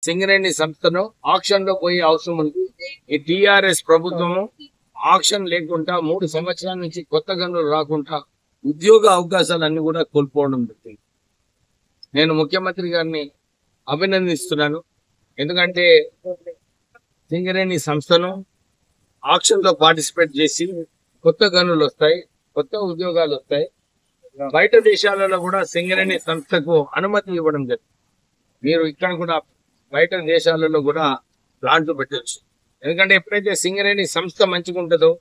సింగరేణి సంస్థను ఆక్షన్ లో పోయే అవసరం ఉంది. ఈ టిఆర్ఎస్ ప్రభుత్వము ఆక్షన్ లేకుండా 3 సంవత్సరాల నుంచి కొత్త గనులు రాకుండా ఉద్యోగ అవకాశాలన్నీ కూడా కోల్పోవడం జరిగింది. నేను ముఖ్యమంత్రి గారిని అభినందిస్తున్నాను. ఎందుకంటే సింగరేణి సంస్థను ఆక్షన్ లో పార్టిసిపేట్ చేసి కొత్త గనులు వస్తాయి, కొత్త ఉద్యోగాలు వస్తాయి. బయట దేశాలలో కూడా సింగరేణి సంస్థకు అనుమతి ఇవ్వడం జరిగింది. మీరు ఇక్కడ కూడా బయట దేశాలలో కూడా ప్లాంట్లు పెట్టచ్చు. ఎందుకంటే ఎప్పుడైతే సింగరేణి సంస్థ మంచిగా ఉంటుందో,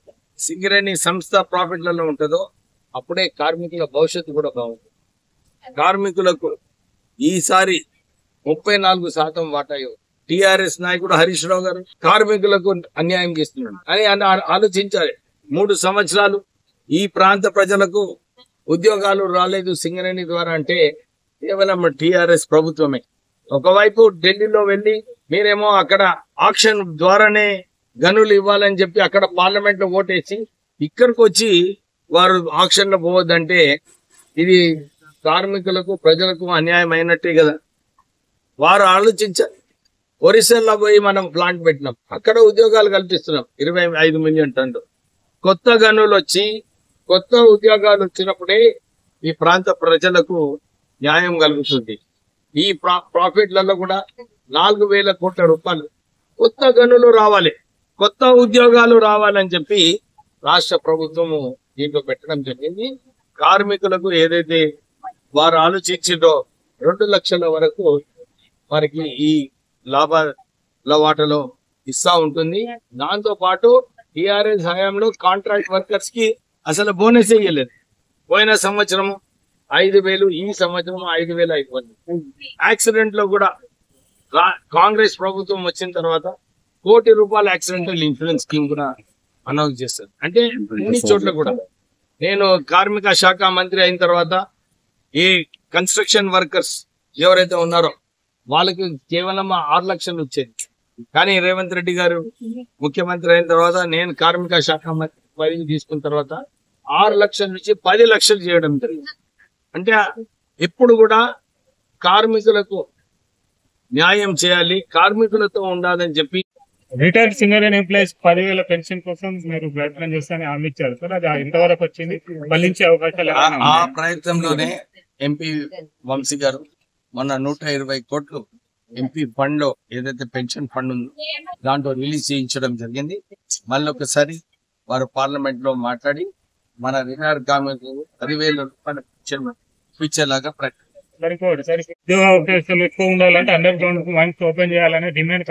సింగరేణి సంస్థ ప్రాఫిట్లలో ఉంటుందో, అప్పుడే కార్మికుల భవిష్యత్తు కూడా బాగుంటుంది. కార్మికులకు ఈసారి 34% వాటా టిఆర్ఎస్ నాయకుడు హరీష్ రావు గారు కార్మికులకు అన్యాయం చేస్తున్నాడు అని ఆలోచించాలి. 3 సంవత్సరాలు ఈ ప్రాంత ప్రజలకు ఉద్యోగాలు రాలేదు సింగరేణి ద్వారా అంటే కేవలం టిఆర్ఎస్ ప్రభుత్వమే. ఒకవైపు ఢిల్లీలో వెళ్ళి మీరేమో అక్కడ ఆక్షన్ ద్వారానే గనులు ఇవ్వాలని చెప్పి అక్కడ పార్లమెంట్ లో ఓటేసి ఇక్కడికి వచ్చి వారు ఆక్షన్ లో పోవద్దంటే ఇది కార్మికులకు ప్రజలకు అన్యాయం అయినట్టే కదా. వారు ఆలోచించాలి. ఒరిస్సాలో పోయి మనం ప్లాంట్ పెట్టినాం, అక్కడ ఉద్యోగాలు కల్పిస్తున్నాం 25 మిలియన్ టన్నులు. కొత్త గనులు వచ్చి కొత్త ఉద్యోగాలు వచ్చినప్పుడే ఈ ప్రాంత ప్రజలకు న్యాయం కలుగుతుంది. ఈ ప్రాఫిట్లలో కూడా 4,000 కోట్ల రూపాయలు కొత్త గనులు రావాలి, కొత్త ఉద్యోగాలు రావాలని చెప్పి రాష్ట్ర ప్రభుత్వము దీంట్లో పెట్టడం జరిగింది. కార్మికులకు ఏదైతే వారు ఆలోచించిందో 2 లక్షల వరకు వారికి ఈ లాభాల వాటలో ఇస్తా ఉంటుంది. దాంతో పాటు టిఆర్ఎస్ హయాంలో కాంట్రాక్ట్ వర్కర్స్ కి అసలు బోనస్ ఇయ్యలేదు. పోయిన సంవత్సరం 5,000, ఈ సంవత్సరం 5,000 అయిపోయింది. యాక్సిడెంట్ లో కూడా కాంగ్రెస్ ప్రభుత్వం వచ్చిన తర్వాత ₹1 కోటి యాక్సిడెంటల్ ఇన్సూరెన్స్ స్కీమ్ కూడా అనౌన్స్ చేస్తారు. అంటే అన్ని చోట్ల కూడా నేను కార్మిక శాఖ మంత్రి అయిన తర్వాత ఈ కన్స్ట్రక్షన్ వర్కర్స్ ఎవరైతే ఉన్నారో వాళ్ళకి కేవలం 6 లక్షలు వచ్చేది. కానీ రేవంత్ రెడ్డి గారు ముఖ్యమంత్రి అయిన తర్వాత నేను కార్మిక శాఖ మంత్రి తీసుకున్న తర్వాత 6 లక్షల నుంచి 10 లక్షలు చేయడం జరిగింది. అంటే ఎప్పుడు కూడా కార్మికులకు న్యాయం చేయాలి, కార్మికులతో ఉండాలని చెప్పి రిటైర్డ్ సింగరేణి ఎంప్లాయీస్ 10,000 పెన్షన్ కోసం మీరు ప్రయత్నం చేస్తారని హామీ ఇచ్చారు సార్. అది ఎంతవరకు వచ్చింది? ఫలించే అవకాశాలు ఆ ప్రయత్నంలోనే ఎంపీ వంశీ గారు మొన్న 120 కోట్లు ఎంపీ ఫండ్ లో ఏదైతే పెన్షన్ ఫండ్ ఉందో దాంట్లో రిలీజ్ చేయించడం జరిగింది. మళ్ళీ ఒకసారి వారు పార్లమెంట్ లో మాట్లాడి మన రిటైర్డ్ కార్మికులకు 10,000 రూపాయల పెన్షన్ ఇచ్చేలాగా ప్రకటన. ఉద్యోగ అవకాశాలు ఎక్కువ ఉండాలంటే అండర్ గ్రౌండ్ మైన్స్ ఓపెన్ చేయాలనే డిమాండ్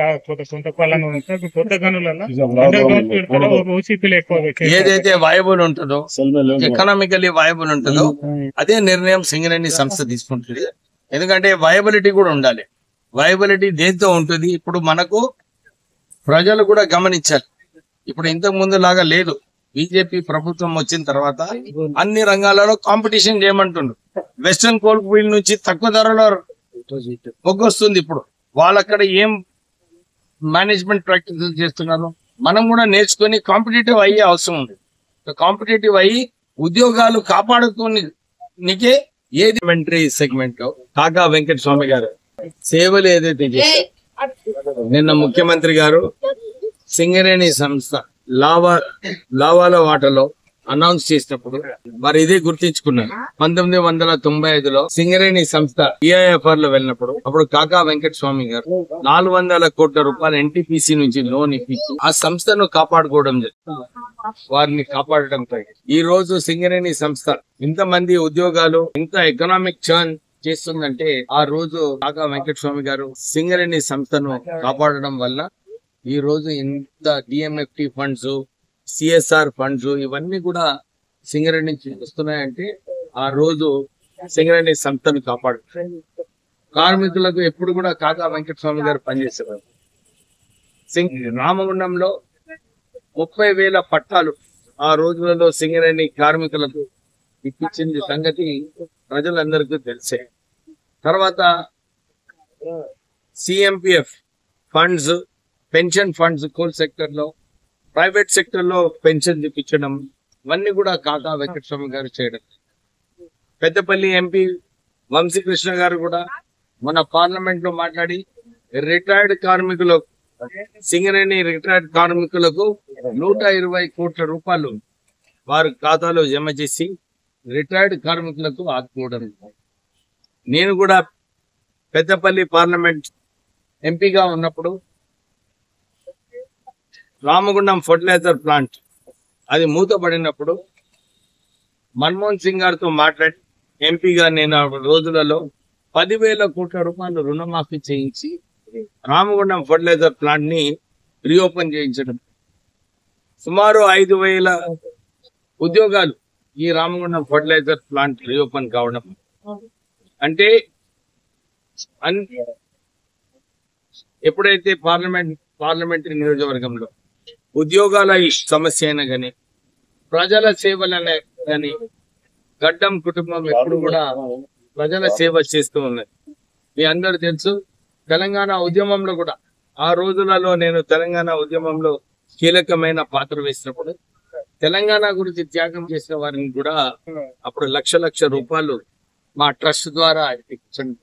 కొంతకాలంగా ఉంటుంది. కొత్త గనులలో అండర్ గ్రౌండ్ పెడతారో ఓసీపీలు ఎక్కువ ఏదైతే వయబుల్ ఉంటుందో, ఎకనామికలీ వయబుల్ ఉంటుందో అదే నిర్ణయం సింగరేణి సంస్థ తీసుకుంటుంది. ఎందుకంటే వయబిలిటీ కూడా ఉండాలి. వయబిలిటీ దేంతో ఉంటుంది? ఇప్పుడు మనకు ప్రజలు కూడా గమనించాలి. ఇప్పుడు ఇంతకు ముందు లాగా లేదు. బీజేపీ ప్రభుత్వం వచ్చిన తర్వాత అన్ని రంగాలలో కాంపిటీషన్ చేయమంటుండ్రు. వెస్టర్న్ కోల్ ఫీల్డ్ నుంచి తక్కువ ధరలో మొగ్గొస్తుంది. ఇప్పుడు వాళ్ళక్కడ ఏం మేనేజ్మెంట్ ప్రాక్టీసెస్ చేస్తున్నారు మనం కూడా నేర్చుకొని కాంపిటేటివ్ అయ్యే అవసరం ఉంది. కాంపిటేటివ్ అయ్యి ఉద్యోగాలు కాపాడుకోనికే ఏది ఎంట్రీ సెగ్మెంట్ లో కాకా వెంకట స్వామి గారు సేవలు ఏదైతే చేశారు, నిన్న ముఖ్యమంత్రి గారు సింగరేణి సంస్థ లాభాల వాటలో అనౌన్స్ చేసినప్పుడు మరి ఇదే గుర్తించుకున్నారు. 1995లో సింగరేణి సంస్థ ఈఐఎఫ్ఆర్ లో వెళ్ళినప్పుడు అప్పుడు కాకా వెంకట స్వామి గారు 400 కోట్ల రూపాయలు ఎన్టీపీసీ నుంచి లోన్ ఇప్పించి ఆ సంస్థను కాపాడుకోవడం జరిగింది. వారిని కాపాడటం ఈ రోజు సింగరేణి సంస్థ ఇంతమంది ఉద్యోగాలు, ఇంత ఎకనామిక్ చర్న్ చేస్తుందంటే ఆ రోజు కాకా వెంకట స్వామి గారు సింగరేణి సంస్థను కాపాడడం వల్ల ఈ రోజు ఇంత డిఎంఎఫ్టి ఫండ్స్, సిఎస్ఆర్ ఫండ్స్ ఇవన్నీ కూడా సింగరేణి నుంచి వస్తున్నాయంటే ఆ రోజు సింగరేణి సంస్థను కాపాడు. కార్మికులకు ఎప్పుడు కూడా కాకా వెంకట స్వామి గారు పనిచేసేవారు. రామగుండంలో 30,000 పట్టాలు ఆ రోజులలో సింగరేణి కార్మికులకు ఇప్పించింది సంగతి ప్రజలందరికీ తెలిసే. తర్వాత CMPF funds, pension funds coal sector లో, ప్రైవేట్ సెక్టర్ లో పెన్షన్ ఇప్పించడం ఇవన్నీ కూడా కాకా వెంకటస్వామి గారు చేయడం. పెద్దపల్లి ఎంపీ వంశీకృష్ణ గారు కూడా మన పార్లమెంట్ లో మాట్లాడి రిటైర్డ్ కార్మికులకు సింగరేణి రిటైర్డ్ కార్మికులకు 120 కోట్ల రూపాయలు వారి ఖాతాలో జమ చేసి రిటైర్డ్ కార్మికులకు ఆదుకోవడం. నేను కూడా పెద్దపల్లి పార్లమెంట్ ఎంపీగా ఉన్నప్పుడు రామగుండం ఫర్టిలైజర్ ప్లాంట్ అది మూతపడినప్పుడు మన్మోహన్ సింగ్ గారితో మాట్లాడి ఎంపీగా నేను ఆ రోజులలో 10,000 కోట్ల రూపాయలు రుణమాఫీ చేయించి రామగుండం ఫర్టిలైజర్ ప్లాంట్ ని రీఓపెన్ చేయించడం. సుమారు 5,000 ఉద్యోగాలు ఈ రామగుండం ఫర్టిలైజర్ ప్లాంట్ రీఓపెన్ కావడం అంటే ఎప్పుడైతే పార్లమెంటరీ నియోజకవర్గంలో ఉద్యోగాల సమస్య అయినా కానీ ప్రజల సేవలనే కానీ గడ్డం కుటుంబం ఎప్పుడు కూడా ప్రజల సేవ చేస్తూ ఉన్నది. మీ అందరూ తెలుసు, తెలంగాణ ఉద్యమంలో కూడా ఆ రోజులలో నేను తెలంగాణ ఉద్యమంలో కీలకమైన పాత్ర వేసినప్పుడు తెలంగాణ గురించి త్యాగం చేసిన వారిని కూడా అప్పుడు లక్ష రూపాయలు మా ట్రస్ట్ ద్వారా ఇచ్చండి.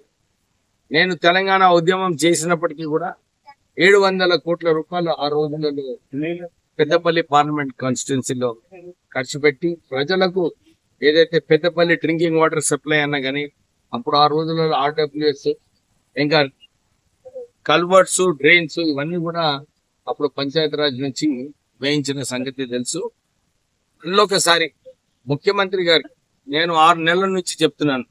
నేను తెలంగాణ ఉద్యమం చేసినప్పటికీ కూడా 700 కోట్ల రూపాయలు ఆ రోజులలో పెద్దపల్లి పార్లమెంట్ కాన్స్టిట్యున్సీలో ఖర్చు పెట్టి ప్రజలకు ఏదైతే పెద్దపల్లి డ్రింకింగ్ వాటర్ సప్లై అన్నా కానీ అప్పుడు ఆ రోజులలో ఆర్డబ్ల్యూఎస్ ఇంకా కల్వర్ట్స్ డ్రైన్స్ ఇవన్నీ కూడా అప్పుడు పంచాయతీరాజ్ నుంచి వేయించిన సంగతి తెలుసు. ఒకసారి ముఖ్యమంత్రి గారికి నేను 6 నెలల నుంచి చెప్తున్నాను,